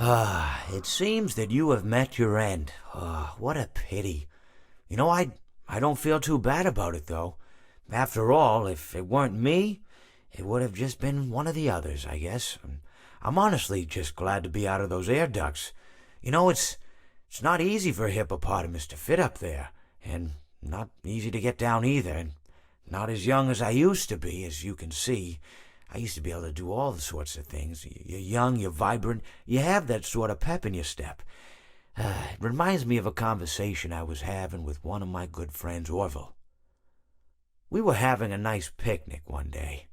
It seems that you have met your end. What a pity. I don't feel too bad about it, though. After all, if it weren't me, it would have just been one of the others, I guess. I'm honestly just glad to be out of those air ducts. It's not easy for a hippopotamus to fit up there, and not easy to get down either, and not as young as I used to be, as you can see. I used to be able to do all the sorts of things. You're young, you're vibrant, you have that sort of pep in your step. It reminds me of a conversation I was having with one of my good friends, Orville. We were having a nice picnic one day.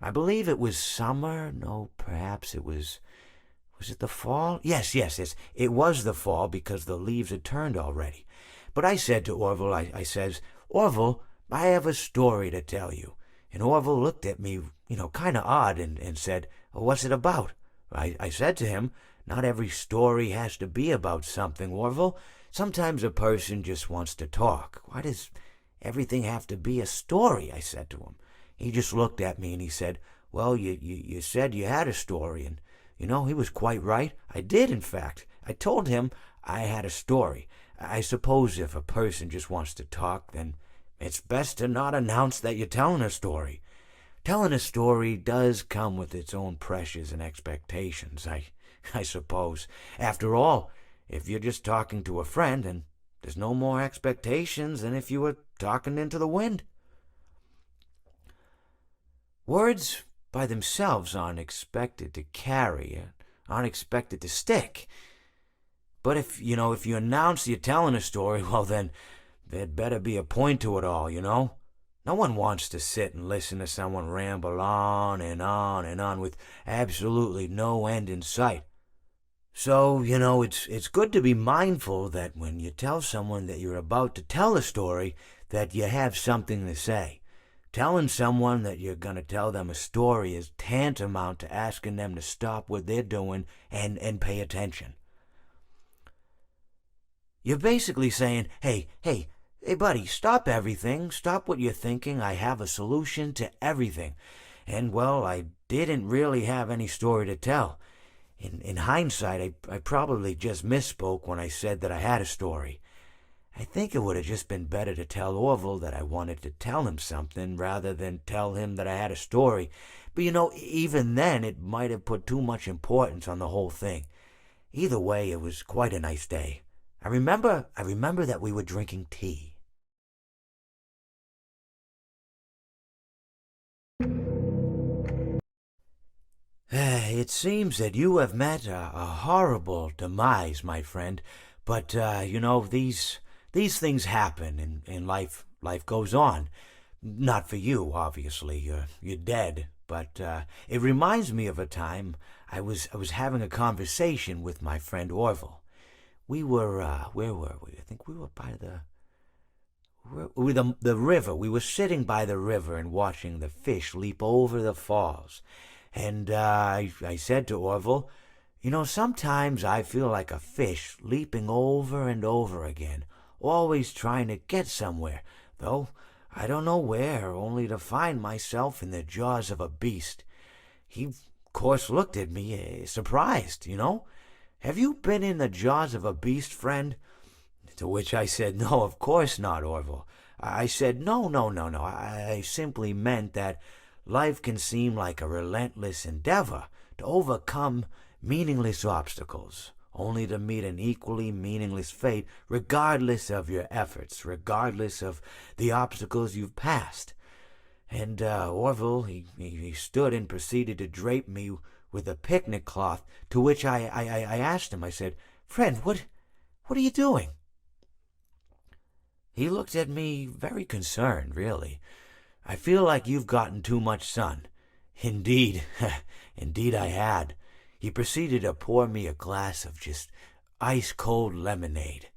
I believe it was summer. No, perhaps it was... Was it the fall? Yes. It was the fall because the leaves had turned already. But I said to Orville, I says, Orville, I have a story to tell you. And Orville looked at me, kind of odd and said, what's it about? I said to him, not every story has to be about something, Orville. Sometimes a person just wants to talk. Why does everything have to be a story? I said to him. He just looked at me and he said, well, you said you had a story. And, he was quite right. I did, in fact. I told him I had a story. I suppose if a person just wants to talk, then it's best to not announce that you're telling a story. Telling a story does come with its own pressures and expectations, I suppose. After all, if you're just talking to a friend, then there's no more expectations than if you were talking into the wind. Words by themselves aren't expected to carry, aren't expected to stick. But if you announce you're telling a story, well then, there'd better be a point to it all, No one wants to sit and listen to someone ramble on and on and on with absolutely no end in sight. So, it's good to be mindful that when you tell someone that you're about to tell a story, that you have something to say. Telling someone that you're going to tell them a story is tantamount to asking them to stop what they're doing and pay attention. You're basically saying, hey, buddy, stop everything. Stop what you're thinking. I have a solution to everything. And, well, I didn't really have any story to tell. In hindsight, I probably just misspoke when I said that I had a story. I think it would have just been better to tell Orville that I wanted to tell him something rather than tell him that I had a story. But even then, it might have put too much importance on the whole thing. Either way, it was quite a nice day. I remember that we were drinking tea. It seems that you have met a horrible demise, my friend. But, these things happen in life. Life goes on. Not for you, obviously. You're dead. But it reminds me of a time I was having a conversation with my friend Orville. We were, where were we? I think we were by the river. We were sitting by the river and watching the fish leap over the falls. And I said to Orville, sometimes I feel like a fish leaping over and over again, always trying to get somewhere, though I don't know where, only to find myself in the jaws of a beast. He, of course, looked at me, surprised, Have you been in the jaws of a beast, friend? To which I said, no, of course not, Orville. I said, no. I simply meant that life can seem like a relentless endeavor to overcome meaningless obstacles, only to meet an equally meaningless fate regardless of your efforts, regardless of the obstacles you've passed. And Orville, he stood and proceeded to drape me with a picnic cloth, to which I asked him, I said, friend, what are you doing? He looked at me very concerned, really. I feel like you've gotten too much sun. Indeed, indeed I had. He proceeded to pour me a glass of just ice-cold lemonade.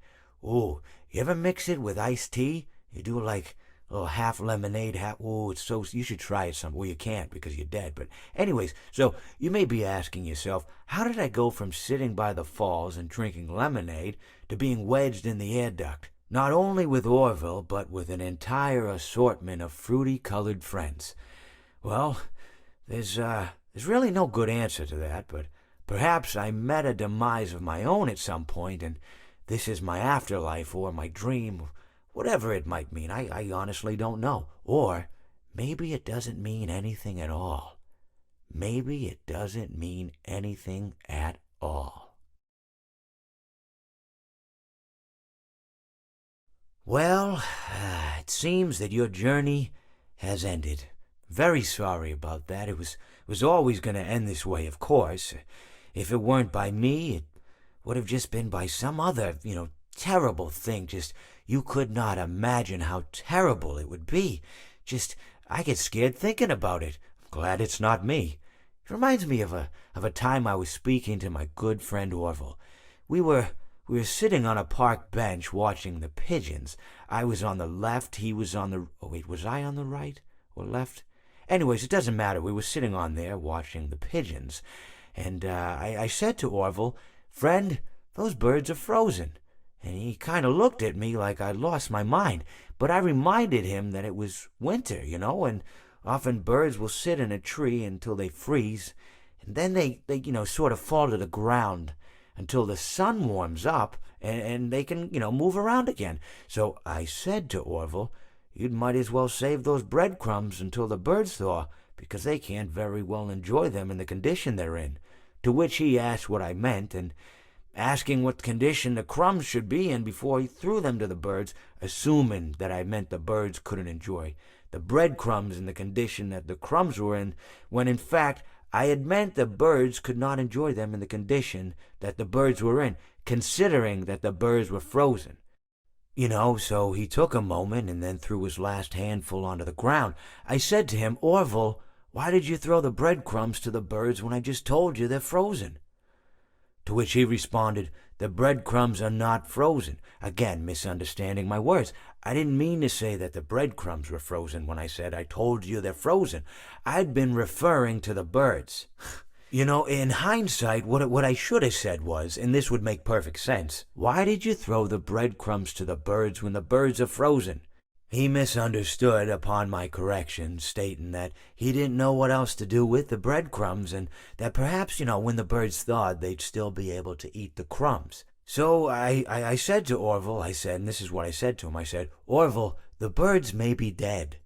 Ooh, you ever mix it with iced tea? You do like a little half lemonade, half... Ooh, it's so... You should try it some... Well, you can't because you're dead. But anyways, so you may be asking yourself, how did I go from sitting by the falls and drinking lemonade to being wedged in the air duct? Not only with Orville, but with an entire assortment of fruity-colored friends. Well, there's really no good answer to that, but Perhaps I met a demise of my own at some point, and this is my afterlife or my dream, whatever it might mean. I honestly don't know. Or maybe it doesn't mean anything at all. Maybe it doesn't mean anything at all. Well, it seems that your journey has ended. Very sorry about that. It was always going to end this way, of course. If it weren't by me, it would have just been by some other, terrible thing. Just, you could not imagine how terrible it would be. Just, I get scared thinking about it. I'm glad it's not me. It reminds me of a time I was speaking to my good friend Orville. We were sitting on a park bench watching the pigeons. I was on the left, he was on the... Oh, wait, was I on the right or left? Anyways, it doesn't matter. We were sitting on there watching the pigeons. And I said to Orville, "Friend, those birds are frozen." And he kind of looked at me like I'd lost my mind. But I reminded him that it was winter, and often birds will sit in a tree until they freeze. And then they sort of fall to the ground until the sun warms up and they can, move around again. So I said to Orville, "You might as well save those breadcrumbs until the birds thaw, because they can't very well enjoy them in the condition they're in." To which he asked what I meant, and asking what condition the crumbs should be in before he threw them to the birds, assuming that I meant the birds couldn't enjoy the breadcrumbs in the condition that the crumbs were in, when in fact I had meant the birds could not enjoy them in the condition that the birds were in, considering that the birds were frozen. So he took a moment and then threw his last handful onto the ground. I said to him, "Orville, why did you throw the breadcrumbs to the birds when I just told you they're frozen?" To which he responded, "The breadcrumbs are not frozen." Again, misunderstanding my words. I didn't mean to say that the breadcrumbs were frozen when I said I told you they're frozen. I'd been referring to the birds. In hindsight, what I should have said was, and this would make perfect sense, "Why did you throw the breadcrumbs to the birds when the birds are frozen?" He misunderstood upon my correction, stating that he didn't know what else to do with the breadcrumbs, and that perhaps, when the birds thawed, they'd still be able to eat the crumbs. So I said to Orville, and this is what I said to him, I said, "Orville, the birds may be dead."